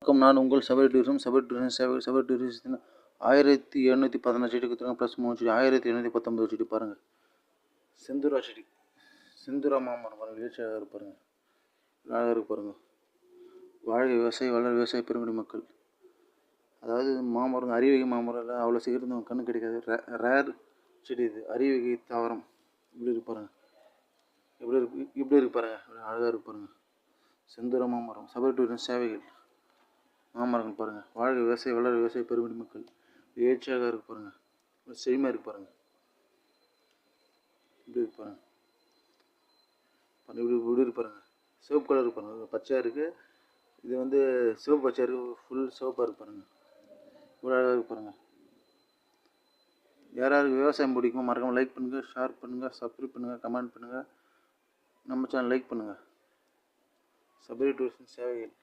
வணக்கம். நான் உங்கள் சபரி டூரிசம். சபரி டூரிசத்தில் 1716 செடி கொடுத்துருங்க. ப்ளஸ் 3 செடி 1719 செடி பாருங்கள். செந்தூரா செடி, செந்தூரா மாமரம் பாருங்கள். வீழ்ச்சியாக இருப்பாருங்க, அழகாக இருக்கு பாருங்கள். வாழ்க விவசாயி, வளர விவசாய பெருங்குடி மக்கள். அதாவது மாமரம், அரியவகை மாமரம் இல்லை, அவ்வளோ சீக்கிரம் கண்ணு கிடைக்காது. ரேர் செடி இது, அரியவகை தாவரம். இப்படி இருக்கு பாருங்கள், இப்படி இருக்கு பாருங்கள், அழகாக இருக்கு பாருங்கள். செந்தூரா மாமரம், சபரி டூரிசம் சேவைகள் மாமரங்கள் பாருங்கள். வாழ்க விவசாயி, வளர விவசாய பெருங்குடி மக்கள். எழுச்சியாக இருக்கு பாருங்கள், செழிமையாக இருக்கு பாருங்கள். இப்படி இருக்கு பாருங்கள், இப்படி இருக்கு பாருங்கள். சிவப்பு கலர் இருக்கு பாருங்கள், பச்சையாக இருக்குது. இது வந்து சிவப்பு பச்சையாக இருக்குது, ஃபுல் சிவப்பாக இருக்கு பாருங்கள். இவ்வளோ அழகாக இருக்கு பாருங்கள். யாராருக்கு விவசாயம் பிடிக்குமோ மறக்காமல் லைக் பண்ணுங்கள், ஷேர் பண்ணுங்கள், சப்ஸ்கிரைப் பண்ணுங்கள், கமெண்ட் பண்ணுங்கள். நம்ம சேனல் லைக் பண்ணுங்கள். சபரி டூரிசம் சேவைகள்.